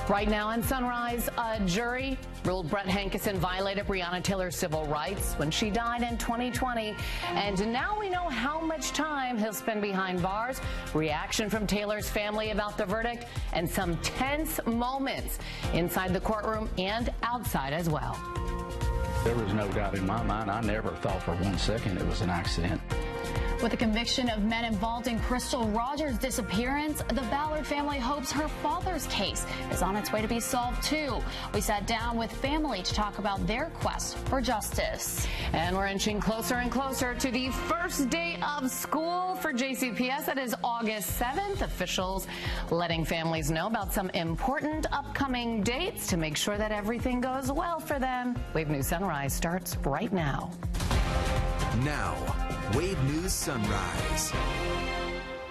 Right now on Sunrise, a jury ruled Brett Hankison violated Breonna Taylor's civil rights when she died in 2020. And now we know how much time he'll spend behind bars, reaction from Taylor's family about the verdict, and some tense moments inside the courtroom and outside as well. There was no doubt in my mind. I never thought for 1 second it was an accident. With the conviction of men involved in Crystal Rogers' disappearance, the Ballard family hopes her father's case is on its way to be solved, too. We sat down with family to talk about their quest for justice. And we're inching closer and closer to the first day of school for JCPS. That is August 7th. Officials letting families know about some important upcoming dates to make sure that everything goes well for them. Wave News Sunrise starts right now. Now, Wave News Sunrise.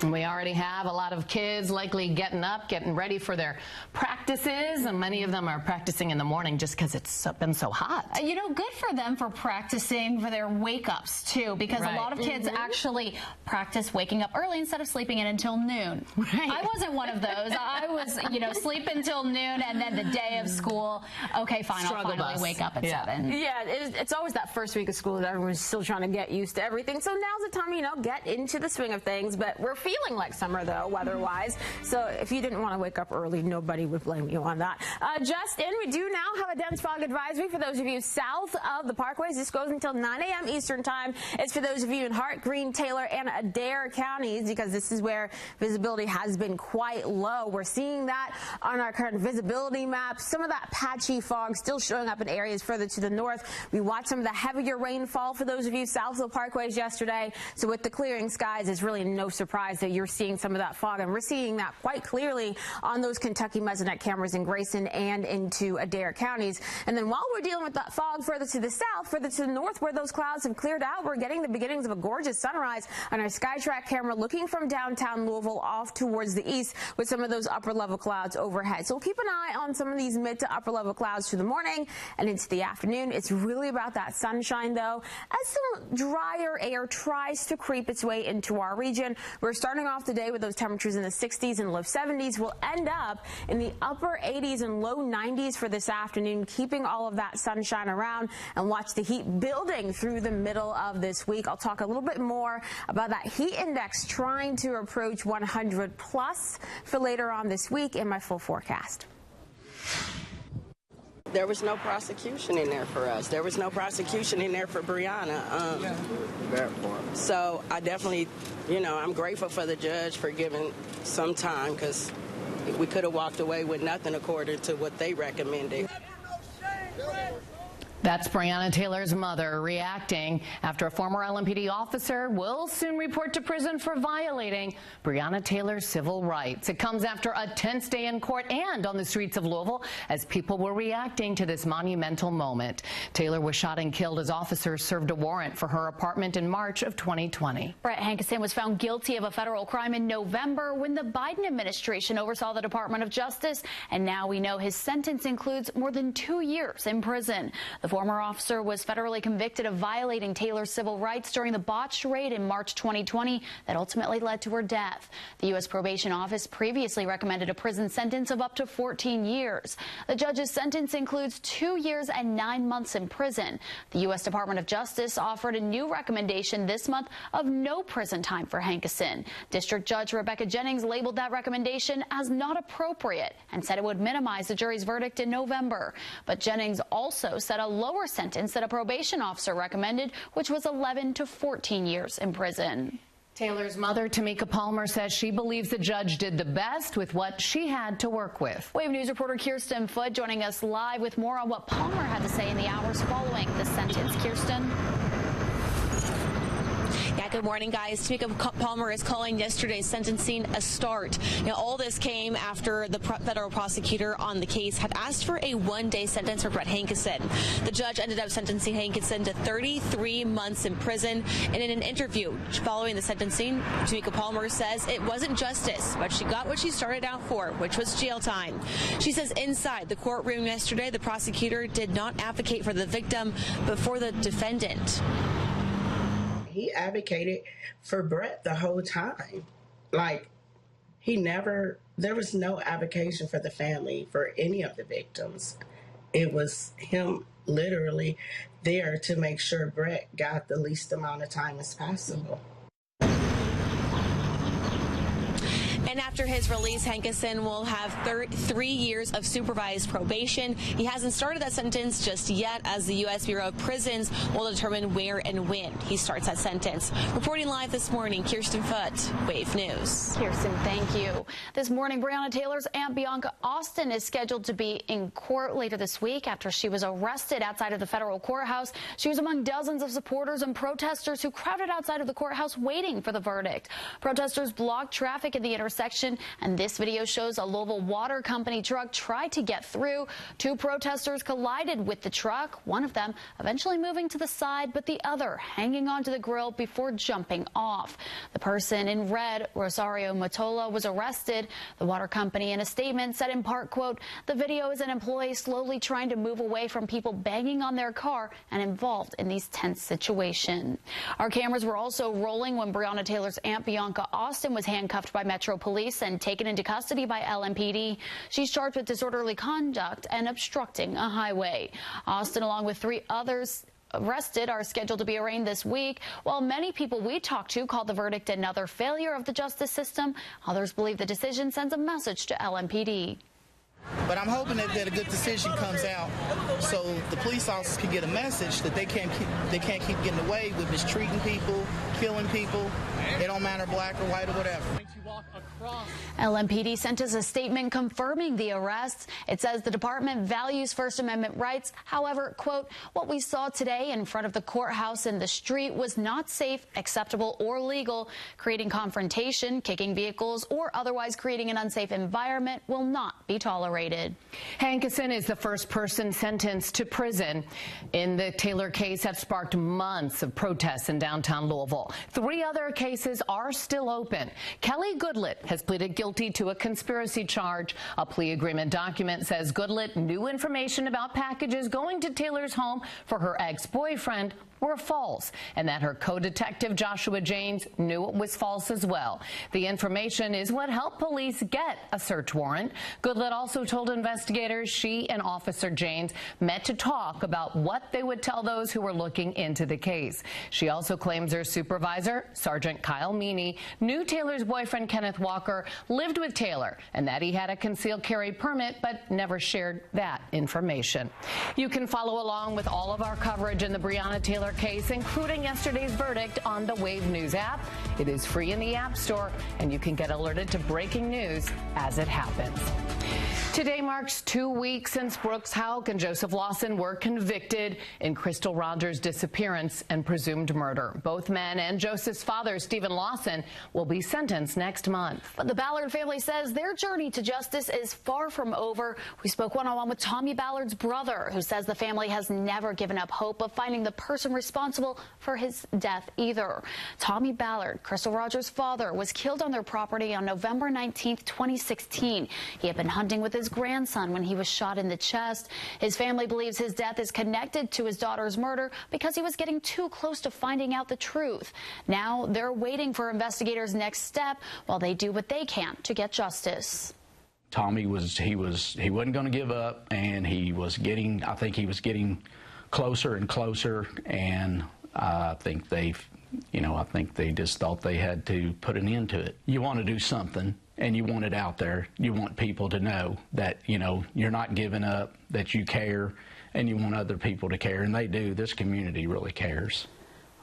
We already have a lot of kids likely getting up, getting ready for their practices, and many of them are practicing in the morning just because it's been so hot. You know, good for them for practicing for their wake-ups, too, because a lot of kids actually practice waking up early instead of sleeping in until noon. I wasn't one of those. I was, sleep until noon, and then the day of school, okay, fine, I'll finally wake up at 7. Yeah, it's always that first week of school that everyone's still trying to get used to everything. So now's the time, get into the swing of things, but we're feeling like summer, though, weather-wise. So if you didn't want to wake up early, nobody would blame you on that. Just in, we do now have a dense fog advisory for those of you south of the parkways. This goes until 9 a.m. Eastern time. It's for those of you in Hart, Greene, Taylor, and Adair counties, because this is where visibility has been quite low. We're seeing that on our current visibility map. Some of that patchy fog still showing up in areas further to the north. We watched some of the heavier rainfall for those of you south of the parkways yesterday. So with the clearing skies, it's really no surprise that you're seeing some of that fog, and we're seeing that quite clearly on those Kentucky Mesonet cameras in Grayson and into Adair counties. And then while we're dealing with that fog further to the south, further to the north, where those clouds have cleared out, we're getting the beginnings of a gorgeous sunrise on our SkyTrack camera looking from downtown Louisville off towards the east with some of those upper level clouds overhead. So we'll keep an eye on some of these mid to upper level clouds through the morning and into the afternoon. It's really about that sunshine, though, as some drier air tries to creep its way into our region. We're starting off the day with those temperatures in the 60s and low 70s. We'll end up in the upper 80s and low 90s for this afternoon, keeping all of that sunshine around, and watch the heat building through the middle of this week. I'll talk a little bit more about that heat index trying to approach 100 plus for later on this week in my full forecast. There was no prosecution in there for us. There was no prosecution in there for Breonna. So I definitely, I'm grateful for the judge for giving some time, because we could have walked away with nothing according to what they recommended. That's Breonna Taylor's mother reacting after a former LMPD officer will soon report to prison for violating Breonna Taylor's civil rights. It comes after a tense day in court and on the streets of Louisville as people were reacting to this monumental moment. Taylor was shot and killed as officers served a warrant for her apartment in March of 2020. Brett Hankison was found guilty of a federal crime in November when the Biden administration oversaw the Department of Justice, and now we know his sentence includes more than 2 years in prison. The former officer was federally convicted of violating Taylor's civil rights during the botched raid in March 2020 that ultimately led to her death. The U.S. Probation Office previously recommended a prison sentence of up to 14 years. The judge's sentence includes 2 years and 9 months in prison. The U.S. Department of Justice offered a new recommendation this month of no prison time for Hankison. District Judge Rebecca Jennings labeled that recommendation as not appropriate and said it would minimize the jury's verdict in November. But Jennings also set a lower sentence that a probation officer recommended, which was 11 to 14 years in prison. Taylor's mother, Tamika Palmer, says she believes the judge did the best with what she had to work with. Wave News reporter Kirsten Foote joining us live with more on what Palmer had to say in the hours following the sentence. Kirsten? Yeah, good morning, guys. Tamika Palmer is calling yesterday's sentencing a start. Now, all this came after the federal prosecutor on the case had asked for a one-day sentence for Brett Hankison. The judge ended up sentencing Hankison to 33 months in prison. And in an interview following the sentencing, Tamika Palmer says it wasn't justice, but she got what she started out for, which was jail time. She says inside the courtroom yesterday, the prosecutor did not advocate for the victim, but for the defendant. He advocated for Brett the whole time. Like, he never There was no advocacy for the family, for any of the victims. It was him literally there to make sure Brett got the least amount of time as possible. And after his release, Hankison will have 3 years of supervised probation. He hasn't started that sentence just yet, as the U.S. Bureau of Prisons will determine where and when he starts that sentence. Reporting live this morning, Kirsten Foote, Wave News. Kirsten, thank you. This morning, Breonna Taylor's aunt Bianca Austin is scheduled to be in court later this week after she was arrested outside of the federal courthouse. She was among dozens of supporters and protesters who crowded outside of the courthouse waiting for the verdict. Protesters blocked traffic in the intersection, and this video shows a Louisville Water Company truck tried to get through. 2 protesters collided with the truck, one of them eventually moving to the side, but the other hanging onto the grill before jumping off. The person in red, Rosario Matola, was arrested. The water company in a statement said in part, quote, "The video is an employee slowly trying to move away from people banging on their car and involved in these tense situations." Our cameras were also rolling when Breonna Taylor's aunt Bianca Austin was handcuffed by Metro Police and taken into custody by LMPD. She's charged with disorderly conduct and obstructing a highway. Austin, along with 3 others arrested, are scheduled to be arraigned this week. While many people we talked to called the verdict another failure of the justice system, others believe the decision sends a message to LMPD. But I'm hoping that a good decision comes out so the police officers can get a message that they can't keep getting away with mistreating people, killing people. It don't matter black or white or whatever. LMPD sent us a statement confirming the arrests. It says the department values First Amendment rights. However, quote, "What we saw today in front of the courthouse in the street was not safe, acceptable, or legal. Creating confrontation, kicking vehicles, or otherwise creating an unsafe environment will not be tolerated." Hankison is the first person sentenced to prison in the Taylor case have sparked months of protests in downtown Louisville. 3 other cases are still open. Kelly Goodlett has pleaded guilty to a conspiracy charge. A plea agreement document says Goodlett knew information about packages going to Taylor's home for her ex-boyfriend were false, and that her co-detective Joshua James knew it was false as well. The information is what helped police get a search warrant. Goodlett also told investigators she and Officer James met to talk about what they would tell those who were looking into the case. She also claims her supervisor, Sergeant Kyle Meany, knew Taylor's boyfriend Kenneth Walker lived with Taylor and that he had a concealed carry permit but never shared that information. You can follow along with all of our coverage in the Breonna Taylor case, including yesterday's verdict, on the Wave News app. It is free in the App Store, and you can get alerted to breaking news as it happens. Today marks 2 weeks since Brooks Houck and Joseph Lawson were convicted in Crystal Rogers' disappearance and presumed murder. Both men and Joseph's father, Stephen Lawson, will be sentenced next month. But the Ballard family says their journey to justice is far from over. We spoke one-on-one with Tommy Ballard's brother, who says the family has never given up hope of finding the person responsible for his death either. Tommy Ballard, Crystal Rogers' father, was killed on their property on November 19th, 2016. He had been hunting with his grandson when he was shot in the chest. His family believes his death is connected to his daughter's murder because he was getting too close to finding out the truth. Now they're waiting for investigators' next step while they do what they can to get justice. Tommy he wasn't going to give up, and I think he was getting closer and closer, and I think they just thought they had to put an end to it. You want to do something, and you want it out there. You want people to know that, you're not giving up, that you care, and you want other people to care, and they do. This community really cares.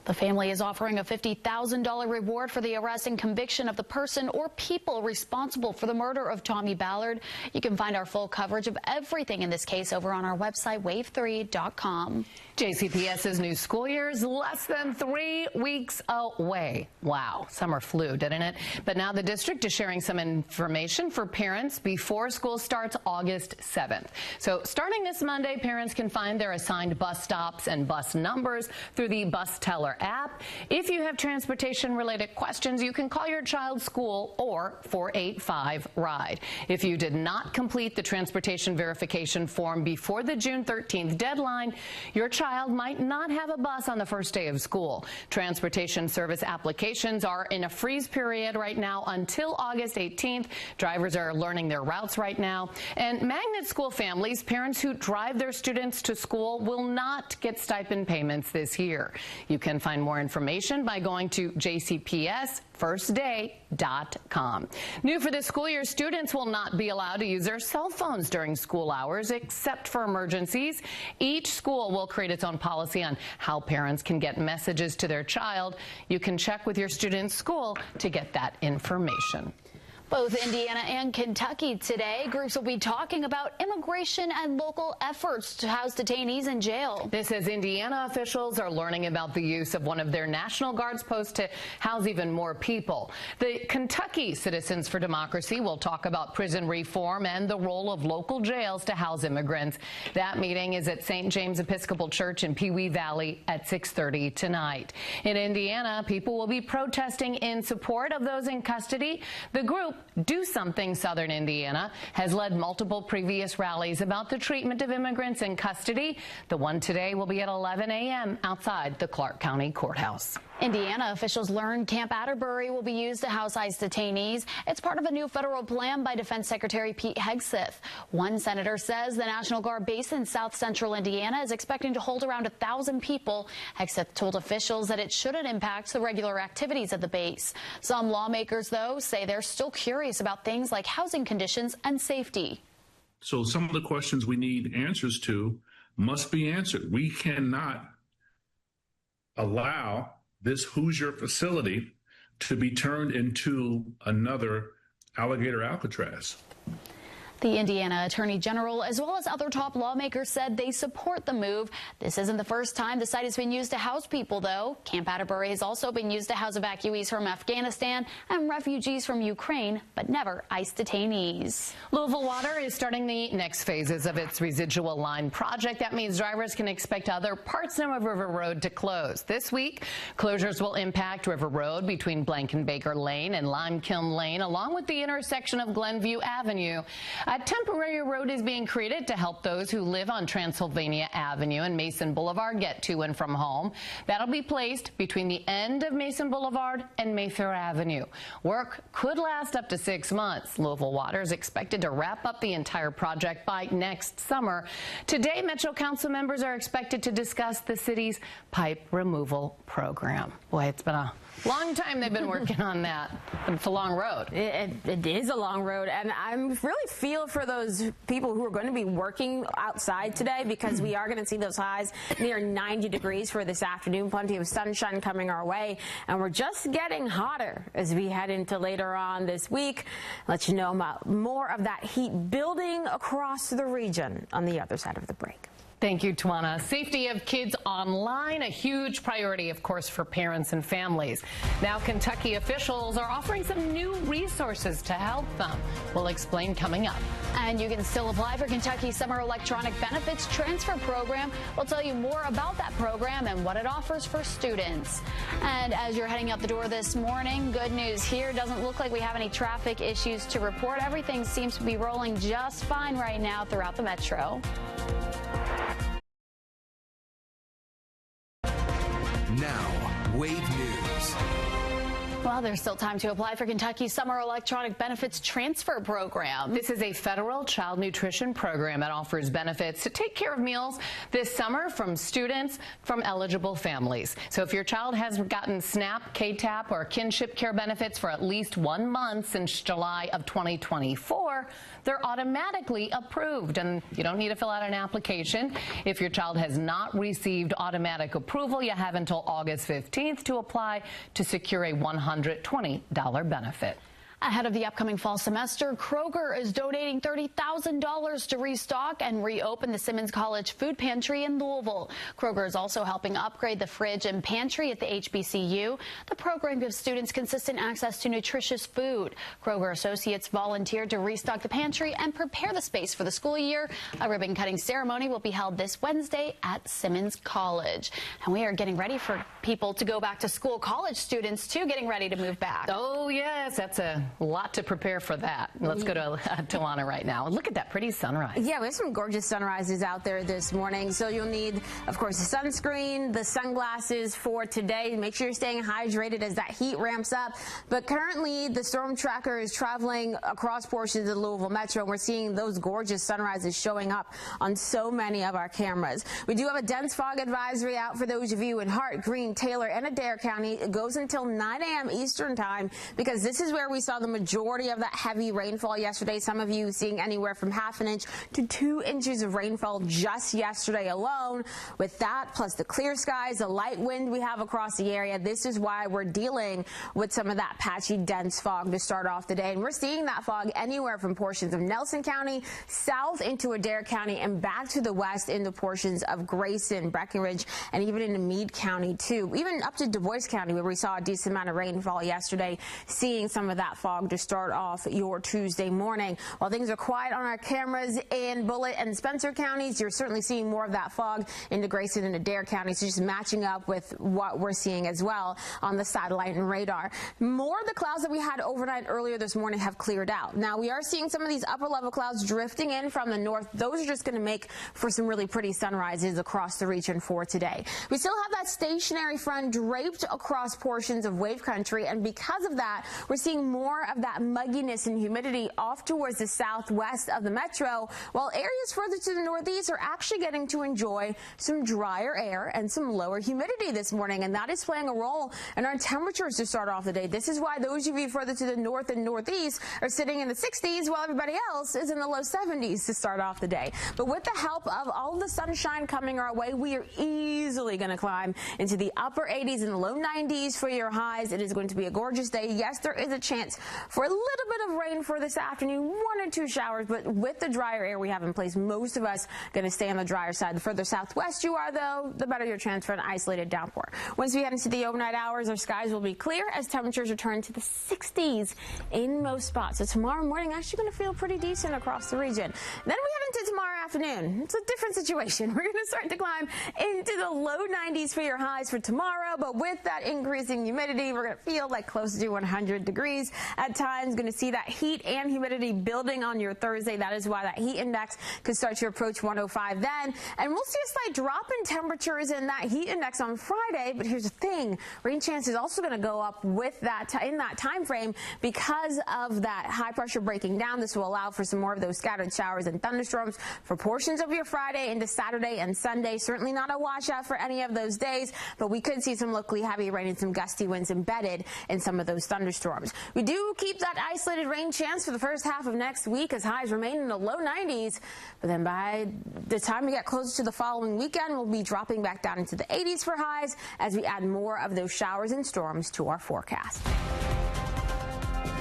The family is offering a $50,000 reward for the arrest and conviction of the person or people responsible for the murder of Tommy Ballard. You can find our full coverage of everything in this case over on our website, wave3.com. JCPS's new school year is less than 3 weeks away. Wow, summer flew, didn't it? But now the district is sharing some information for parents before school starts August 7th. So starting this Monday, parents can find their assigned bus stops and bus numbers through the Bus Teller app. If you have transportation-related questions, you can call your child's school or 485-RIDE. If you did not complete the transportation verification form before the June 13th deadline, your child might not have a bus on the first day of school. Transportation service applications are in a freeze period right now until August 18th. Drivers are learning their routes right now. And magnet school families, parents who drive their students to school, will not get stipend payments this year. You can find more information by going to jcpsfirstday.com. New for this school year, students will not be allowed to use their cell phones during school hours except for emergencies. Each school will create its own policy on how parents can get messages to their child. You can check with your student's school to get that information. Both Indiana and Kentucky today, groups will be talking about immigration and local efforts to house detainees in jail. This as Indiana officials are learning about the use of one of their National Guard's posts to house even more people. The Kentucky Citizens for Democracy will talk about prison reform and the role of local jails to house immigrants. That meeting is at St. James Episcopal Church in Pewee Valley at 6:30 tonight. In Indiana, people will be protesting in support of those in custody. The group Do Something Southern Indiana has led multiple previous rallies about the treatment of immigrants in custody. The one today will be at 11 a.m. outside the Clark County Courthouse. Indiana officials learned Camp Atterbury will be used to house ICE detainees. It's part of a new federal plan by Defense Secretary Pete Hegseth. One senator says the National Guard base in south central Indiana is expecting to hold around 1,000 people. Hegseth told officials that it shouldn't impact the regular activities at the base. Some lawmakers, though, say they're still curious about things like housing conditions and safety. So some of the questions we need answers to must be answered. We cannot allow this Hoosier facility to be turned into another Alligator Alcatraz. The Indiana Attorney General, as well as other top lawmakers, said they support the move. This isn't the first time the site has been used to house people, though. Camp Atterbury has also been used to house evacuees from Afghanistan and refugees from Ukraine, but never ICE detainees. Louisville Water is starting the next phases of its residual line project. That means drivers can expect other parts of River Road to close. This week, closures will impact River Road between Blankenbaker Lane and Limekiln Lane, along with the intersection of Glenview Avenue. A temporary road is being created to help those who live on Transylvania Avenue and Mason Boulevard get to and from home. That'll be placed between the end of Mason Boulevard and Mayfair Avenue. Work could last up to 6 months. Louisville Water is expected to wrap up the entire project by next summer. Today, Metro Council members are expected to discuss the city's pipe removal program. Boy, it's been a long time they've been working on that. It's a long road. It is a long road, and I really feel for those people who are going to be working outside today, because we are going to see those highs near 90 degrees for this afternoon. Plenty of sunshine coming our way, and we're just getting hotter as we head into later on this week. Let you know about more of that heat building across the region on the other side of the break. Thank you, Tawana. Safety of kids online, a huge priority, of course, for parents and families. Now, Kentucky officials are offering some new resources to help them. We'll explain coming up. And you can still apply for Kentucky's Summer Electronic Benefits Transfer Program. We'll tell you more about that program and what it offers for students. And as you're heading out the door this morning, good news here. Doesn't look like we have any traffic issues to report. Everything seems to be rolling just fine right now throughout the metro. Now, Wave News. Well, there's still time to apply for Kentucky's Summer Electronic Benefits Transfer Program. This is a federal child nutrition program that offers benefits to take care of meals this summer from students from eligible families. So if your child has gotten SNAP, KTAP, or kinship care benefits for at least 1 month since July of 2024, they're automatically approved, and you don't need to fill out an application. If your child has not received automatic approval, you have until August 15th to apply to secure a $120 benefit. Ahead of the upcoming fall semester, Kroger is donating $30,000 to restock and reopen the Simmons College food pantry in Louisville. Kroger is also helping upgrade the fridge and pantry at the HBCU. The program gives students consistent access to nutritious food. Kroger associates volunteered to restock the pantry and prepare the space for the school year. A ribbon cutting ceremony will be held this Wednesday at Simmons College. And we are getting ready for people to go back to school. College students, too, getting ready to move back. Oh, yes, that's a lot to prepare for that. Let's go to Tawana right now. Look at that pretty sunrise. Yeah, we have some gorgeous sunrises out there this morning. So you'll need, of course, the sunscreen, the sunglasses for today. Make sure you're staying hydrated as that heat ramps up. But currently, the storm tracker is traveling across portions of the Louisville Metro. We're seeing those gorgeous sunrises showing up on so many of our cameras. We do have a dense fog advisory out for those of you in Hart, Greene, Taylor, and Adair County. It goes until 9 a.m. Eastern time because this is where we saw the majority of that heavy rainfall yesterday. Some of you seeing anywhere from ½ inch to 2 inches of rainfall just yesterday alone. With that, plus the clear skies, the light wind we have across the area, this is why we're dealing with some of that patchy, dense fog to start off the day. And we're seeing that fog anywhere from portions of Nelson County, south into Adair County, and back to the west into portions of Grayson, Breckenridge, and even into Meade County, too. Even up to Du Bois County, where we saw a decent amount of rainfall yesterday, seeing some of that fog to start off your Tuesday morning. While things are quiet on our cameras in Bullitt and Spencer counties, you're certainly seeing more of that fog into Grayson and Adair County, so just matching up with what we're seeing as well on the satellite and radar. More of the clouds that we had overnight earlier this morning have cleared out. Now, we are seeing some of these upper level clouds drifting in from the north. Those are just going to make for some really pretty sunrises across the region for today. We still have that stationary front draped across portions of wave country, and because of that, we're seeing more of that mugginess and humidity off towards the southwest of the metro, while areas further to the northeast are actually getting to enjoy some drier air and some lower humidity this morning, and that is playing a role in our temperatures to start off the day. This is why those of you further to the north and northeast are sitting in the 60s while everybody else is in the low 70s to start off the day. But with the help of all of the sunshine coming our way, we are easily going to climb into the upper 80s and the low 90s for your highs. It is going to be a gorgeous day. Yes, there is a chance for a little bit of rain for this afternoon, 1 or 2 showers, but with the drier air we have in place, most of us going to stay on the drier side. The further southwest you are, though, the better your chance for an isolated downpour. Once we head into the overnight hours, our skies will be clear as temperatures return to the 60s in most spots. So tomorrow morning, actually going to feel pretty decent across the region. Then we head into tomorrow afternoon. It's a different situation. We're going to start to climb into the low 90s for your highs for tomorrow, but with that increasing humidity, we're going to feel like close to 100 degrees at times. Going to see that heat and humidity building on your Thursday. That is why that heat index could start to approach 105 then. And we'll see a slight drop in temperatures in that heat index on Friday. But here's the thing. Rain chance is also going to go up with that in that time frame because of that high pressure breaking down. This will allow for some more of those scattered showers and thunderstorms for portions of your Friday into Saturday and Sunday. Certainly not a washout for any of those days, but we could see some locally heavy rain and some gusty winds embedded in some of those thunderstorms. We do keep that isolated rain chance for the first half of next week as highs remain in the low 90s. But then by the time we get closer to the following weekend, we'll be dropping back down into the 80s for highs as we add more of those showers and storms to our forecast.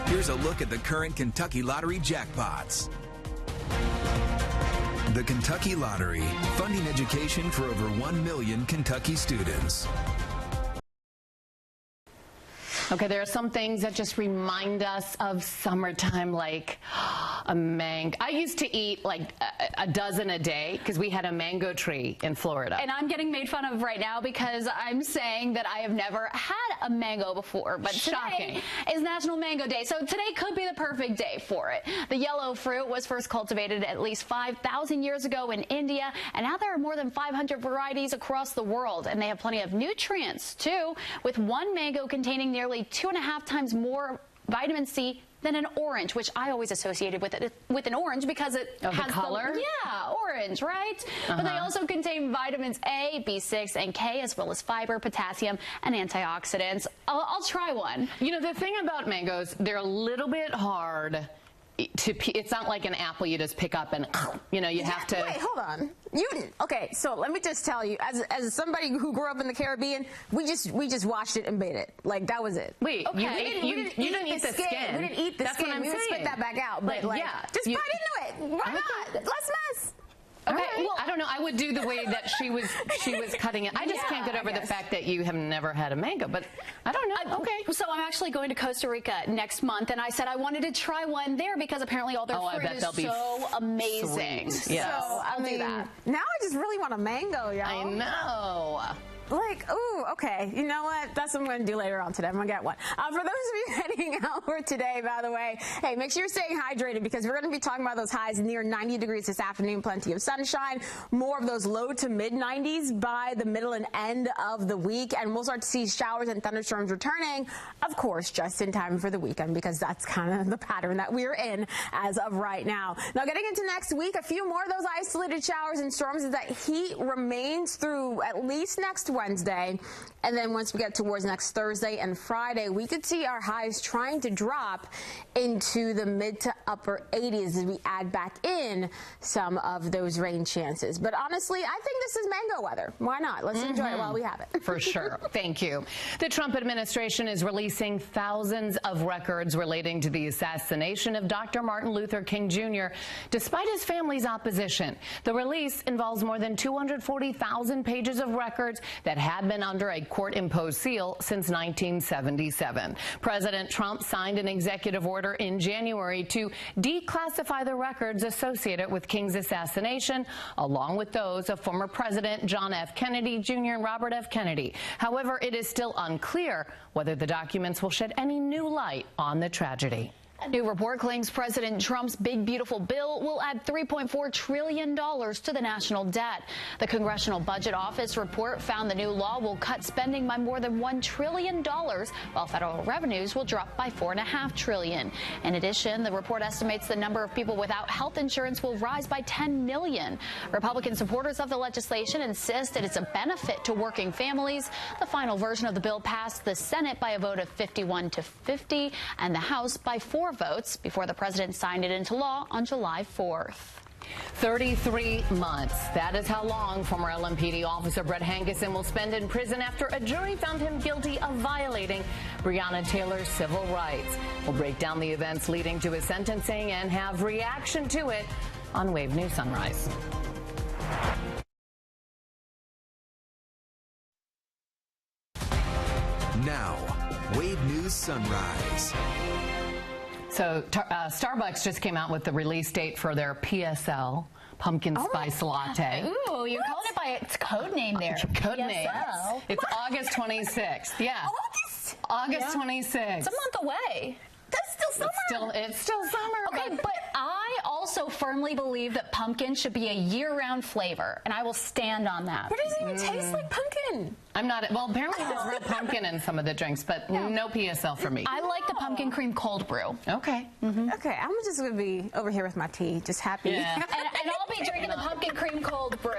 Here's a look at the current Kentucky Lottery jackpots. The Kentucky Lottery, funding education for over 1 million Kentucky students. Okay, there are some things that just remind us of summertime, like a mango. I used to eat like a dozen a day because we had a mango tree in Florida. And I'm getting made fun of right now because I'm saying that I have never had a mango before. But Shocking. Today is National Mango Day, so today could be the perfect day for it. The yellow fruit was first cultivated at least 5,000 years ago in India, and now there are more than 500 varieties across the world, and they have plenty of nutrients too, with one mango containing nearly 2.5 times more vitamin C than an orange, which I always associated with an orange because it has the color. Yeah, orange, right? But they also contain vitamins A, B6, and K, as well as fiber, potassium, and antioxidants. I'll try one. You know, the thing about mangoes, they're a little bit hard it's not like an apple you just pick up and, you know, you have to. Wait, hold on. Okay, so let me just tell you, as somebody who grew up in the Caribbean, we just washed it and made it. Like, that was it. Wait, okay. you didn't eat the skin. We didn't eat the That's skin. what I'm we would saying. spit that back out. But like, yeah, just bite into it. Why not? Let's mess. Okay, Right. well, I don't know. I would do the way that she was cutting it. I just can't get over the fact that you have never had a mango, but I don't know. Okay. So I'm actually going to Costa Rica next month, and I said I wanted to try one there because apparently all their fruit is so amazing. Sweet. Yes. So I'll do that. Now I just really want a mango, y'all. I know. Like, ooh, okay. You know what? That's what I'm going to do later on today. I'm going to get one. For those of you heading out for today, by the way, hey, make sure you're staying hydrated because we're going to be talking about those highs near 90 degrees this afternoon. Plenty of sunshine. More of those low to mid 90s by the middle and end of the week. And we'll start to see showers and thunderstorms returning, of course, just in time for the weekend because that's kind of the pattern that we're in as of right now. Now, getting into next week, a few more of those isolated showers and storms as that heat remains through at least next Wednesday, and then once we get towards next Thursday and Friday, we could see our highs trying to drop into the mid to upper 80s as we add back in some of those rain chances. But honestly, I think this is mango weather. Why not? Let's enjoy it while we have it. For sure. Thank you. The Trump administration is releasing thousands of records relating to the assassination of Dr. Martin Luther King Jr. Despite his family's opposition, the release involves more than 240,000 pages of records that have been under a court-imposed seal since 1977. President Trump signed an executive order in January to declassify the records associated with King's assassination, along with those of former President John F. Kennedy Jr. and Robert F. Kennedy. However, it is still unclear whether the documents will shed any new light on the tragedy. A new report claims President Trump's big, beautiful bill will add $3.4 trillion to the national debt. The Congressional Budget Office report found the new law will cut spending by more than $1 trillion, while federal revenues will drop by $4.5 trillion. In addition, the report estimates the number of people without health insurance will rise by 10 million. Republican supporters of the legislation insist that it's a benefit to working families. The final version of the bill passed the Senate by a vote of 51 to 50 and the House by 4 votes before the president signed it into law on July 4th. 33 months. That is how long former LMPD officer Brett Hankison will spend in prison after a jury found him guilty of violating Breonna Taylor's civil rights. We'll break down the events leading to his sentencing and have reaction to it on Wave News Sunrise. Now, Wave News Sunrise. So Starbucks just came out with the release date for their PSL, pumpkin spice latte. Ooh, you're calling it by its code name there. Code name. It's August 26th. Yeah. August 26th. It's a month away. That's still summer. It's still summer. Okay, but I also firmly believe that pumpkin should be a year-round flavor, and I will stand on that. But it doesn't even taste like pumpkin. I'm not. Well, apparently there's real pumpkin in some of the drinks, but no PSL for me. I like the pumpkin cream cold brew. Okay. Okay, I'm just going to be over here with my tea, just happy. Yeah. and I'll be drinking the pumpkin cream cold brew.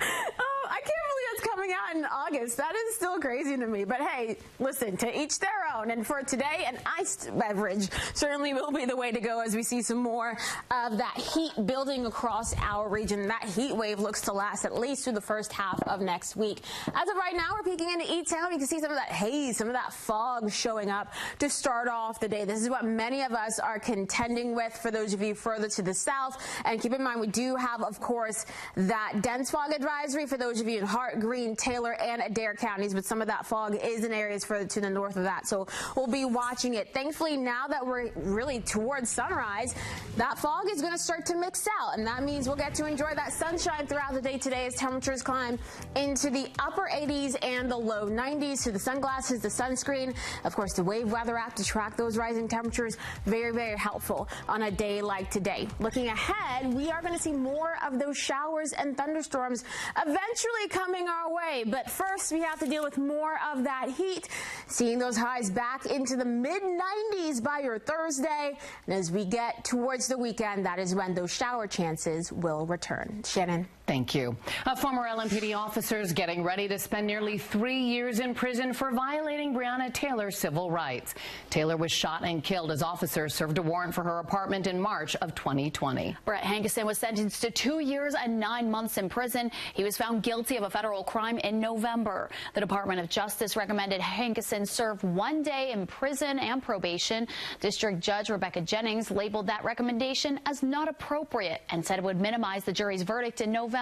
Oh, I can't believe that's coming out in August. That is still crazy to me. But hey, listen, to each their own. And for today, an iced beverage certainly will be the way to go as we see some more of that heat building across our region. That heat wave looks to last at least through the first half of next week. As of right now, we're peeking into E-Town. You can see some of that haze, some of that fog showing up to start off the day. This is what many of us are contending with for those of you further to the south. And keep in mind, we do have, of course, that dense fog advisory for those of you in Hart, Greene, Taylor, and Adair counties, but some of that fog is in areas further to the north of that. So we'll be watching it. Thankfully, now that we're really towards sunrise, that fog is going to start to mix out, and that means we'll get to enjoy that sunshine throughout the day today as temperatures climb into the upper 80s and the low 90s. So the sunglasses, the sunscreen, of course, the Wave Weather app to track those rising temperatures, very, very helpful on a day like today. Looking ahead, we are going to see more of those showers and thunderstorms eventually coming our way. But first, we have to deal with more of that heat, seeing those highs back into the mid-90s by your Thursday. And as we get towards the weekend, that is when those shower chances will return. Shannon. Thank you. Former LMPD officers getting ready to spend nearly 3 years in prison for violating Breonna Taylor's civil rights. Taylor was shot and killed as officers served a warrant for her apartment in March of 2020. Brett Hankison was sentenced to 2 years and 9 months in prison. He was found guilty of a federal crime in November. The Department of Justice recommended Hankison serve 1 day in prison and probation. District Judge Rebecca Jennings labeled that recommendation as not appropriate and said it would minimize the jury's verdict in November.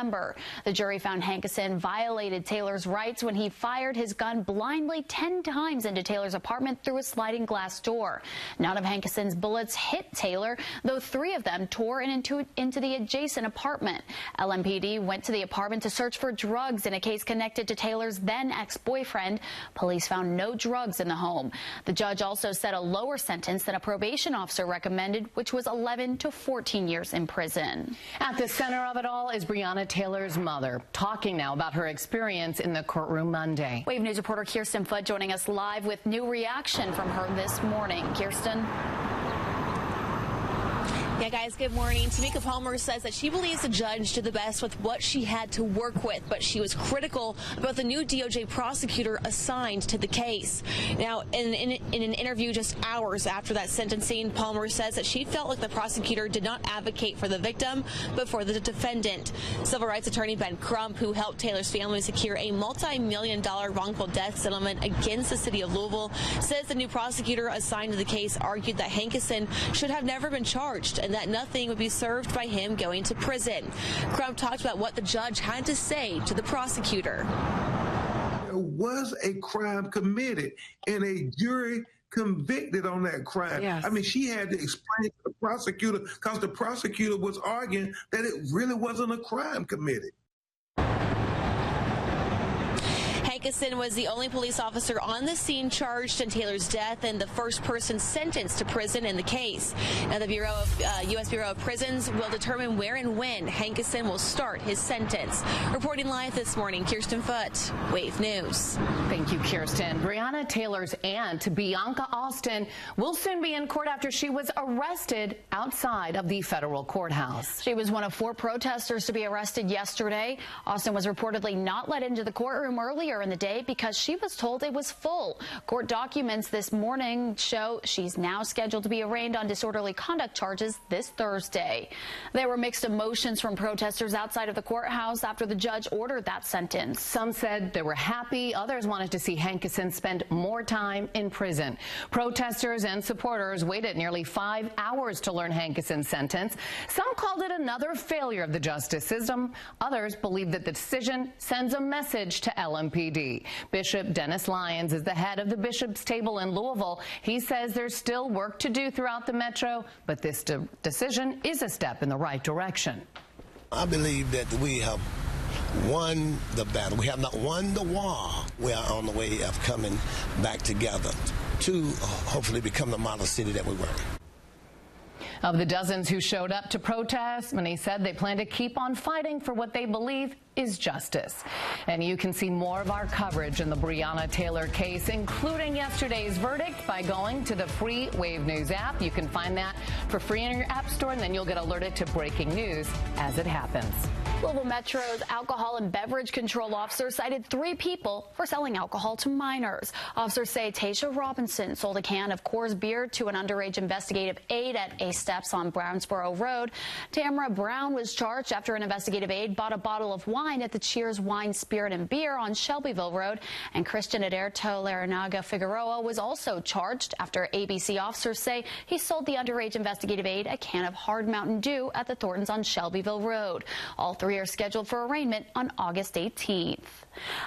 The jury found Hankison violated Taylor's rights when he fired his gun blindly 10 times into Taylor's apartment through a sliding glass door. None of Hankison's bullets hit Taylor, though 3 of them tore into the adjacent apartment. LMPD went to the apartment to search for drugs in a case connected to Taylor's then ex-boyfriend. Police found no drugs in the home. The judge also set a lower sentence than a probation officer recommended, which was 11 to 14 years in prison. At the center of it all is Breonna Taylor's mother, talking now about her experience in the courtroom Monday. Wave News reporter Kirsten Foote joining us live with new reaction from her this morning. Kirsten? Yeah, guys, good morning. Tamika Palmer says that she believes the judge did the best with what she had to work with, but she was critical about the new DOJ prosecutor assigned to the case. Now, in an interview just hours after that sentencing, Palmer says that she felt like the prosecutor did not advocate for the victim, but for the defendant. Civil rights attorney Ben Crump, who helped Taylor's family secure a multi-million-dollar wrongful death settlement against the city of Louisville, says the new prosecutor assigned to the case argued that Hankison should have never been charged and that nothing would be served by him going to prison. Crump talked about what the judge had to say to the prosecutor. There was a crime committed and a jury convicted on that crime. Yes. I mean, she had to explain to the prosecutor because the prosecutor was arguing that it really wasn't a crime committed. Hankison was the only police officer on the scene charged in Taylor's death and the first person sentenced to prison in the case. Now, the U.S. Bureau of Prisons will determine where and when Hankison will start his sentence. Reporting live this morning, Kirsten Foote, Wave News. Thank you, Kirsten. Breonna Taylor's aunt, Bianca Austin, will soon be in court after she was arrested outside of the federal courthouse. She was one of 4 protesters to be arrested yesterday. Austin was reportedly not let into the courtroom earlier in the day because she was told it was full. Court documents this morning show she's now scheduled to be arraigned on disorderly conduct charges this Thursday. There were mixed emotions from protesters outside of the courthouse after the judge ordered that sentence. Some said they were happy. Others wanted to see Hankison spend more time in prison. Protesters and supporters waited nearly 5 hours to learn Hankison's sentence. Some called it another failure of the justice system. Others believe that the decision sends a message to LMPD. Bishop Dennis Lyons is the head of the Bishop's Table in Louisville. He says there's still work to do throughout the metro, but this decision is a step in the right direction. I believe that we have won the battle. We have not won the war. We are on the way of coming back together to hopefully become the model city that we were. Of the dozens who showed up to protest, many said they plan to keep on fighting for what they believe is justice. And you can see more of our coverage in the Breonna Taylor case, including yesterday's verdict, by going to the free Wave News app. You can find that for free in your app store, and then you'll get alerted to breaking news as it happens. Louisville Metro's alcohol and beverage control officer cited 3 people for selling alcohol to minors. Officers say Tasha Robinson sold a can of Coors beer to an underage investigative aide at A Steps on Brownsboro Road. Tamara Brown was charged after an investigative aide bought a bottle of wine at the Cheers Wine, Spirit and Beer on Shelbyville Road. And Christian Aderto Larinaga Figueroa was also charged after ABC officers say he sold the underage investigative aide a can of Hard Mountain Dew at the Thorntons on Shelbyville Road. All 3 are scheduled for arraignment on August 18th.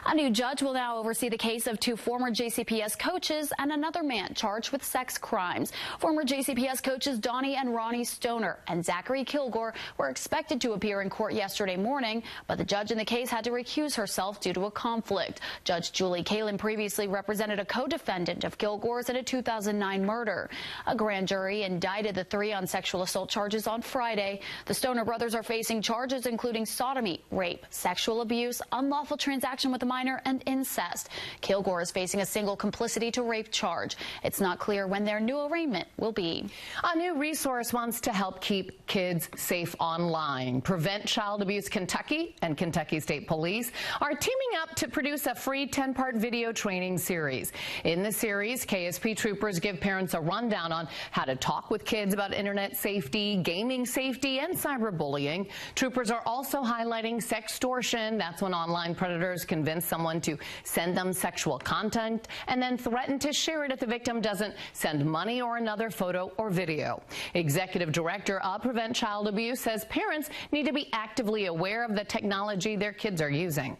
A new judge will now oversee the case of 2 former JCPS coaches and another man charged with sex crimes. Former JCPS coaches Donnie and Ronnie Stoner and Zachary Kilgore were expected to appear in court yesterday morning, but the judge in the case had to recuse herself due to a conflict. Judge Julie Kalin previously represented a co-defendant of Kilgore's in a 2009 murder. A grand jury indicted the 3 on sexual assault charges on Friday. The Stoner brothers are facing charges including sodomy, rape, sexual abuse, unlawful transaction with a minor, and incest. Kilgore is facing a single complicity to rape charge. It's not clear when their new arraignment will be. A new resource force wants to help keep kids safe online. Prevent Child Abuse Kentucky and Kentucky State Police are teaming up to produce a free 10-part video training series. In the series, KSP troopers give parents a rundown on how to talk with kids about internet safety, gaming safety, and cyberbullying. Troopers are also highlighting sextortion. That's when online predators convince someone to send them sexual content and then threaten to share it if the victim doesn't send money or another photo or video. Executive Director of Prevent Child Abuse says parents need to be actively aware of the technology their kids are using.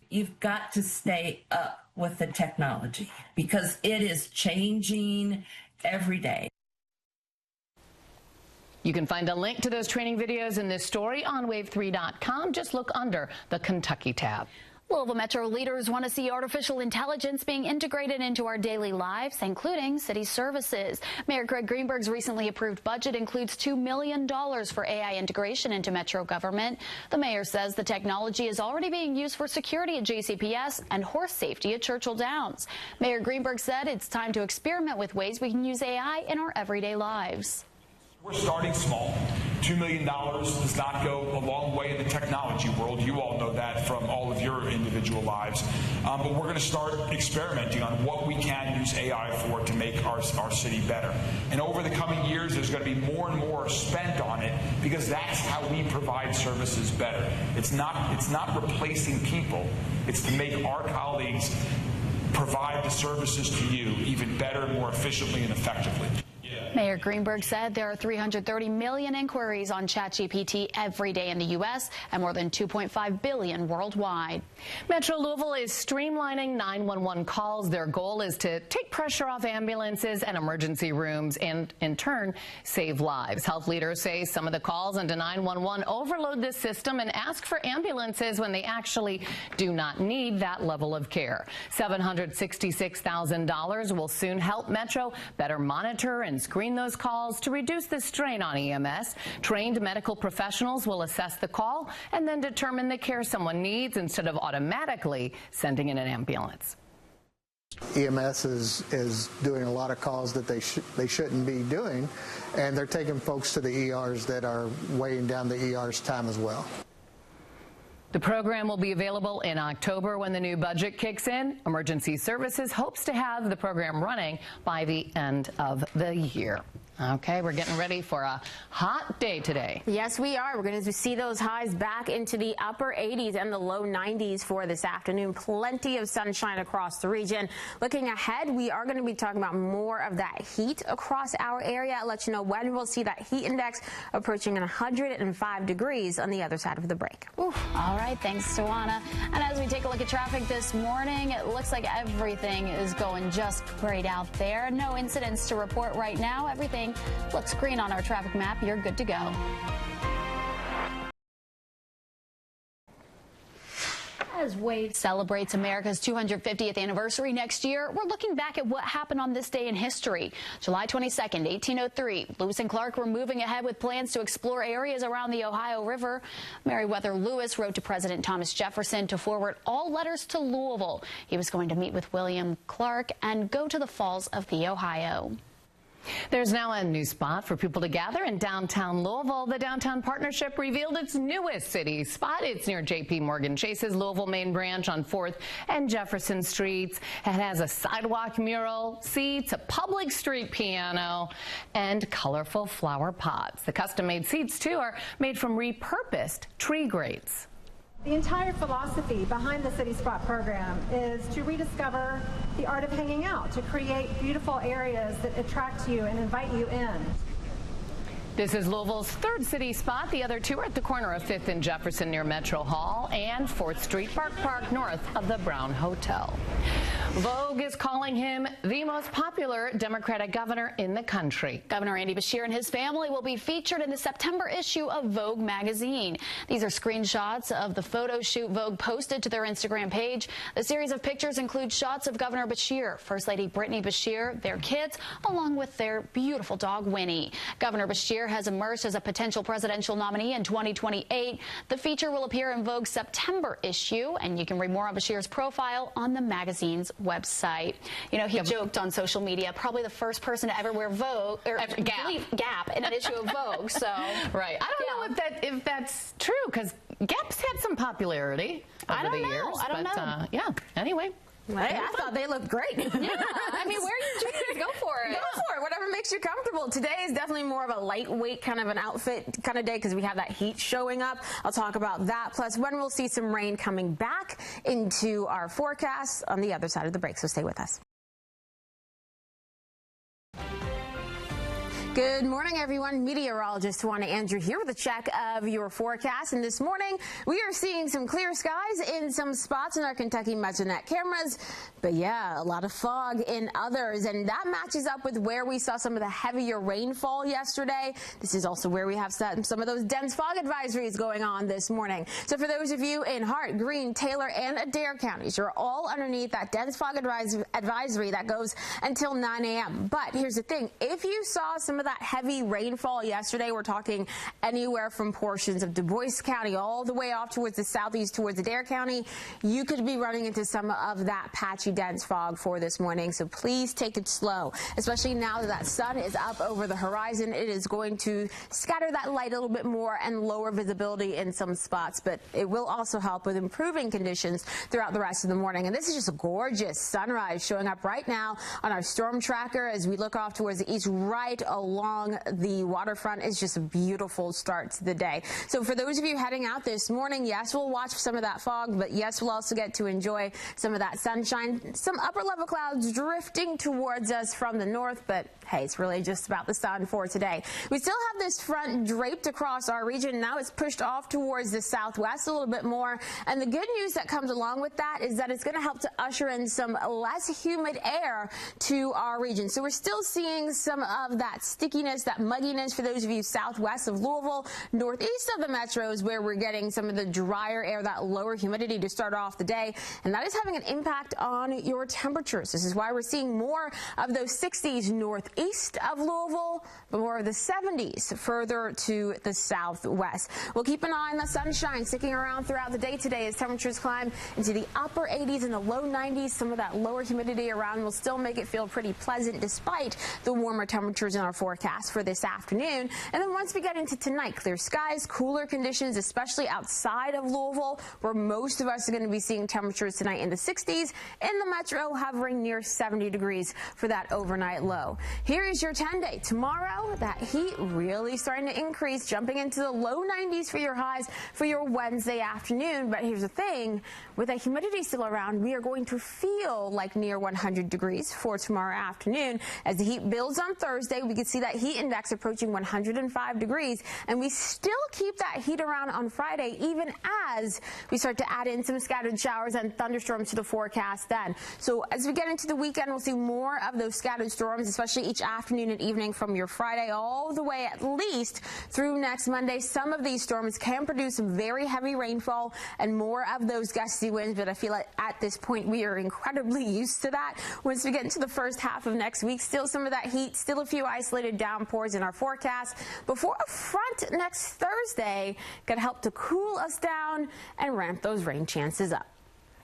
You've got to stay up with the technology because it is changing every day. You can find a link to those training videos in this story on wave3.com. Just look under the Kentucky tab. Louisville Metro leaders want to see artificial intelligence being integrated into our daily lives, including city services. Mayor Greg Greenberg's recently approved budget includes $2 million for AI integration into Metro government. The mayor says the technology is already being used for security at JCPS and horse safety at Churchill Downs. Mayor Greenberg said it's time to experiment with ways we can use AI in our everyday lives. We're starting small. $2 million does not go a long way in the technology world. You all know that from all of your individual lives. But we're going to start experimenting on what we can use AI for to make our city better. And over the coming years, there's going to be more and more spent on it because that's how we provide services better. It's not replacing people. It's to make our colleagues provide the services to you even better, more efficiently, and effectively. Mayor Greenberg said there are 330 million inquiries on ChatGPT every day in the U.S. and more than 2.5 billion worldwide. Metro Louisville is streamlining 911 calls. Their goal is to take pressure off ambulances and emergency rooms and, in turn, save lives. Health leaders say some of the calls into 911 overload this system and ask for ambulances when they actually do not need that level of care. $766,000 will soon help Metro better monitor and screen those calls to reduce the strain on EMS. Trained medical professionals will assess the call and then determine the care someone needs instead of automatically sending in an ambulance. EMS is doing a lot of calls that they shouldn't be doing, and they're taking folks to the ERs that are weighing down the ER's time as well. The program will be available in October when the new budget kicks in. Emergency Services hopes to have the program running by the end of the year. Okay, we're getting ready for a hot day today. Yes, we are. We're going to see those highs back into the upper 80s and the low 90s for this afternoon. Plenty of sunshine across the region. Looking ahead, we are going to be talking about more of that heat across our area. I'll let you know when we'll see that heat index approaching 105 degrees on the other side of the break. Ooh, all right, thanks, Tawana. And as we take a look at traffic this morning, it looks like everything is going just great out there. No incidents to report right now. Everything looks green on our traffic map. You're good to go. As WAVE celebrates America's 250th anniversary next year, we're looking back at what happened on this day in history. July 22nd, 1803, Lewis and Clark were moving ahead with plans to explore areas around the Ohio River. Meriwether Lewis wrote to President Thomas Jefferson to forward all letters to Louisville. He was going to meet with William Clark and go to the falls of the Ohio. There's now a new spot for people to gather in downtown Louisville. The Downtown Partnership revealed its newest city spot. It's near J.P. Morgan Chase's Louisville main branch on 4th and Jefferson Streets. It has a sidewalk mural, seats, a public street piano, and colorful flower pots. The custom-made seats, too, are made from repurposed tree grates. The entire philosophy behind the City Spot program is to rediscover the art of hanging out, to create beautiful areas that attract you and invite you in. This is Louisville's third city spot. The other two are at the corner of 5th and Jefferson near Metro Hall and 4th Street Park north of the Brown Hotel. Vogue is calling him the most popular Democratic governor in the country. Governor Andy Beshear and his family will be featured in the September issue of Vogue magazine. These are screenshots of the photo shoot Vogue posted to their Instagram page. The series of pictures include shots of Governor Beshear, First Lady Brittany Beshear, their kids, along with their beautiful dog Winnie. Governor Beshear has emerged as a potential presidential nominee in 2028. The feature will appear in Vogue's September issue, and you can read more on Beshear's profile on the magazine's website. You know, he joked on social media, probably the first person to ever wear Vogue or Gap in an issue of Vogue. So right, I don't know if that's true, because Gap's had some popularity over the years. I don't know. Yeah. Anyway. Hey, I thought they looked great. Yeah, I mean, wear your jeans, go for it. Go for it, whatever makes you comfortable. Today is definitely more of a lightweight kind of an outfit kind of day because we have that heat showing up. I'll talk about that, plus when we'll see some rain coming back into our forecast on the other side of the break, so stay with us. Good morning, everyone. Meteorologist Tawana Andrew here with a check of your forecast. And this morning, we are seeing some clear skies in some spots in our Kentucky Metronet cameras. But yeah, a lot of fog in others. And that matches up with where we saw some of the heavier rainfall yesterday. This is also where we have some of those dense fog advisories going on this morning. So for those of you in Hart, Greene, Taylor, and Adair counties, you're all underneath that dense fog advisory that goes until 9 a.m. But here's the thing. If you saw some of that heavy rainfall yesterday, we're talking anywhere from portions of Du Bois County all the way off towards the southeast towards Adair County, you could be running into some of that patchy dense fog for this morning. So please take it slow, especially now that that sun is up over the horizon. It is going to scatter that light a little bit more and lower visibility in some spots, but it will also help with improving conditions throughout the rest of the morning. And this is just a gorgeous sunrise showing up right now on our storm tracker as we look off towards the east right along the waterfront. Is just a beautiful start to the day. So for those of you heading out this morning, yes, we'll watch some of that fog, but yes, we'll also get to enjoy some of that sunshine. Some upper level clouds drifting towards us from the north, but hey, it's really just about the sun for today. We still have this front draped across our region. Now it's pushed off towards the southwest a little bit more. And the good news that comes along with that is that it's going to help to usher in some less humid air to our region. So we're still seeing some of that stickiness, that mugginess for those of you southwest of Louisville, northeast of the metros, where we're getting some of the drier air, that lower humidity to start off the day. And that is having an impact on your temperatures. This is why we're seeing more of those 60s northeast of Louisville, but more of the 70s further to the southwest. We'll keep an eye on the sunshine sticking around throughout the day today as temperatures climb into the upper 80s and the low 90s. Some of that lower humidity around will still make it feel pretty pleasant despite the warmer temperatures in our forecast for this afternoon. And then once we get into tonight, clear skies, cooler conditions, especially outside of Louisville, where most of us are going to be seeing temperatures tonight in the 60s. In the metro, hovering near 70 degrees for that overnight low. Here is your 10-day. Tomorrow, that heat really starting to increase, jumping into the low 90s for your highs for your Wednesday afternoon. But here's the thing, with that humidity still around, we are going to feel like near 100 degrees for tomorrow afternoon. As the heat builds on Thursday, we can see that heat index approaching 105 degrees, and we still keep that heat around on Friday, even as we start to add in some scattered showers and thunderstorms to the forecast then. So as we get into the weekend, we'll see more of those scattered storms, especially each afternoon and evening from your Friday all the way at least through next Monday. Some of these storms can produce some very heavy rainfall and more of those gusty winds, but I feel like at this point we are incredibly used to that. Once we get into the first half of next week, still some of that heat, still a few isolated downpours in our forecast before a front next Thursday can help to cool us down and ramp those rain chances up.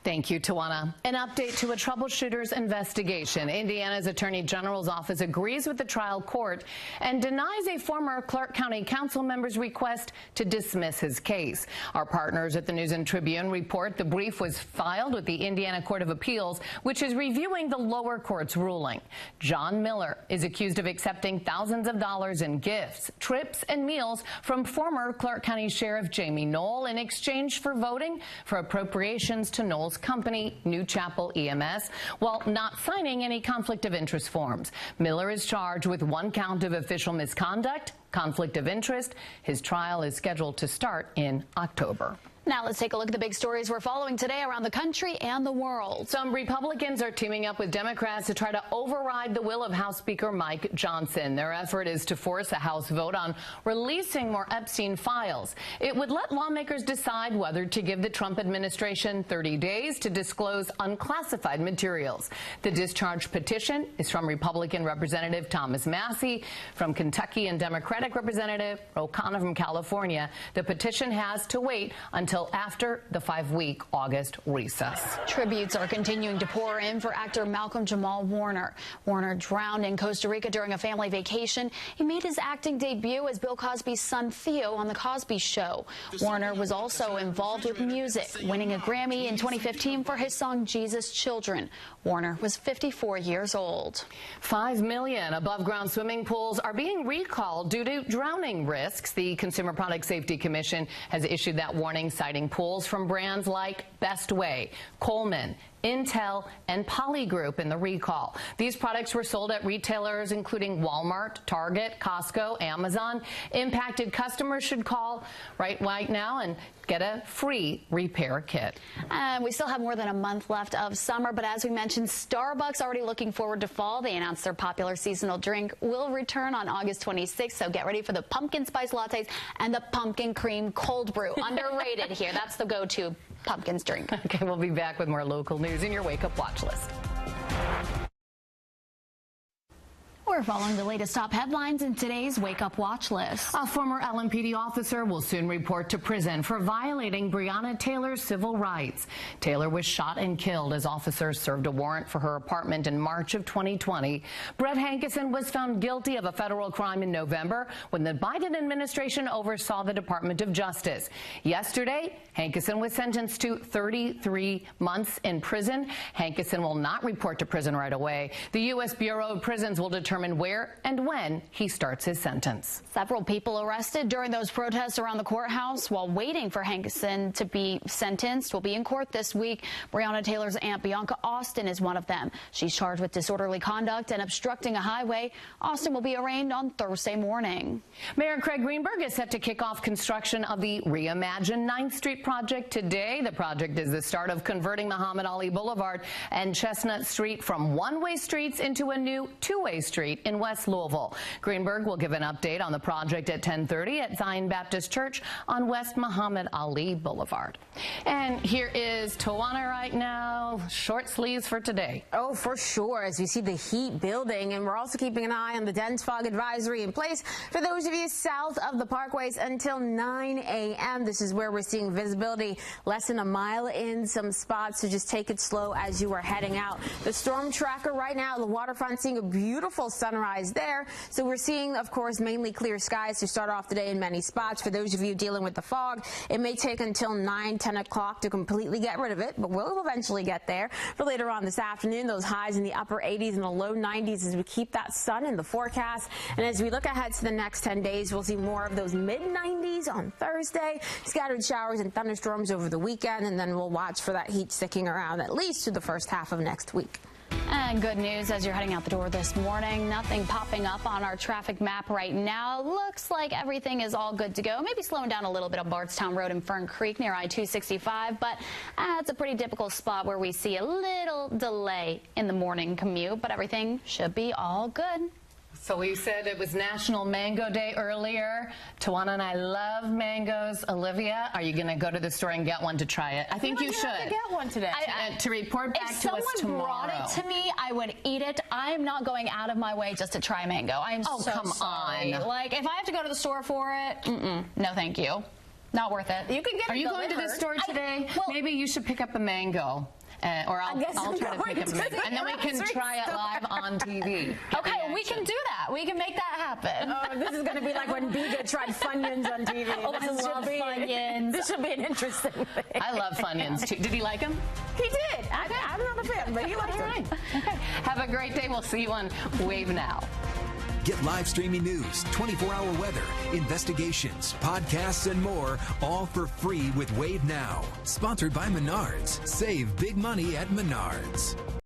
Thank you, Tawana. An update to a troubleshooter's investigation. Indiana's Attorney General's office agrees with the trial court and denies a former Clark County Council member's request to dismiss his case. Our partners at the News and Tribune report the brief was filed with the Indiana Court of Appeals, which is reviewing the lower court's ruling. John Miller is accused of accepting thousands of dollars in gifts, trips, and meals from former Clark County Sheriff Jamie Knoll in exchange for voting for appropriations to Knoll's company, New Chapel EMS, while not signing any conflict of interest forms. Miller is charged with 1 count of official misconduct, conflict of interest. His trial is scheduled to start in October. Now let's take a look at the big stories we're following today around the country and the world. Some Republicans are teaming up with Democrats to try to override the will of House Speaker Mike Johnson. Their effort is to force a House vote on releasing more Epstein files. It would let lawmakers decide whether to give the Trump administration 30 days to disclose unclassified materials. The discharge petition is from Republican Representative Thomas Massie from Kentucky and Democratic Representative Ro Khanna from California. The petition has to wait until until after the 5-week August recess. Tributes are continuing to pour in for actor Malcolm Jamal Warner. Warner drowned in Costa Rica during a family vacation. He made his acting debut as Bill Cosby's son Theo on The Cosby Show. Warner was also involved with music, winning a Grammy in 2015 for his song Jesus Children. Warner was 54 years old. 5 million above-ground swimming pools are being recalled due to drowning risks. The Consumer Product Safety Commission has issued that warning, citing pools from brands like Bestway, Coleman, Intel, and Polygroup in the recall. These products were sold at retailers including Walmart, Target, Costco, Amazon. Impacted customers should call right now and get a free repair kit. We still have more than a month left of summer, but as we mentioned, Starbucks already looking forward to fall. They announced their popular seasonal drink will return on August 26th, so get ready for the pumpkin spice lattes and the pumpkin cream cold brew. Underrated here. That's the go-to pumpkins drink. Okay, we'll be back with more local news in your Wake Up Watch List. We're following the latest top headlines in today's Wake Up Watch List. A former LMPD officer will soon report to prison for violating Breonna Taylor's civil rights. Taylor was shot and killed as officers served a warrant for her apartment in March of 2020. Brett Hankison was found guilty of a federal crime in November when the Biden administration oversaw the Department of Justice. Yesterday, Hankison was sentenced to 33 months in prison. Hankison will not report to prison right away. The U.S. Bureau of Prisons will determine where and when he starts his sentence. Several people arrested during those protests around the courthouse while waiting for Hankison to be sentenced will be in court this week. Breonna Taylor's aunt Bianca Austin is one of them. She's charged with disorderly conduct and obstructing a highway. Austin will be arraigned on Thursday morning. Mayor Craig Greenberg is set to kick off construction of the Reimagine 9th Street project today. The project is the start of converting Muhammad Ali Boulevard and Chestnut Street from one-way streets into a new two-way street in West Louisville. Greenberg will give an update on the project at 10:30 at Zion Baptist Church on West Muhammad Ali Boulevard. And here is Tawana right now. Short sleeves for today. Oh, for sure, as we see the heat building, and we're also keeping an eye on the dense fog advisory in place for those of you south of the parkways until 9 a.m. This is where we're seeing visibility less than a mile in some spots, so just take it slow as you are heading out. The storm tracker right now, the waterfront, seeing a beautiful sunrise there. So we're seeing, of course, mainly clear skies to start off the day in many spots. For those of you dealing with the fog, it may take until 9, 10 o'clock to completely get rid of it, but we'll eventually get there. For later on this afternoon, those highs in the upper 80s and the low 90s as we keep that sun in the forecast. And as we look ahead to the next 10 days, we'll see more of those mid-90s on Thursday, scattered showers and thunderstorms over the weekend, and then we'll watch for that heat sticking around at least to the first half of next week. And good news as you're heading out the door this morning. Nothing popping up on our traffic map right now. Looks like everything is all good to go. Maybe slowing down a little bit on Bardstown Road in Fern Creek near I-265, but it's a pretty typical spot where we see a little delay in the morning commute, but everything should be all good. So we said it was National Mango Day earlier. Tawana and I love mangoes. Olivia, are you going to go to the store and get one to try it? I think you should. Have to get one today. To report back to us tomorrow. If someone brought it to me, I would eat it. I'm not going out of my way just to try mango. I'm so sorry. Like, if I have to go to the store for it, no thank you. Not worth it. You can get it Are you going to the store today? Maybe you should pick up a mango. Or I'll try to pick up a mango. And then we can try it live on TV. Okay, we can do that. We can make that happen. Oh, this is going to be like when BJ tried Funyuns on TV. Oh, I love Funyuns. This should be an interesting thing. I love Funyuns, too. Did he like them? He did. I'm not a fan, but he liked them. Right. Okay. Have a great day. We'll see you on Wave Now. Get live streaming news, 24-hour weather, investigations, podcasts, and more, all for free with Wave Now. Sponsored by Menards. Save big money at Menards.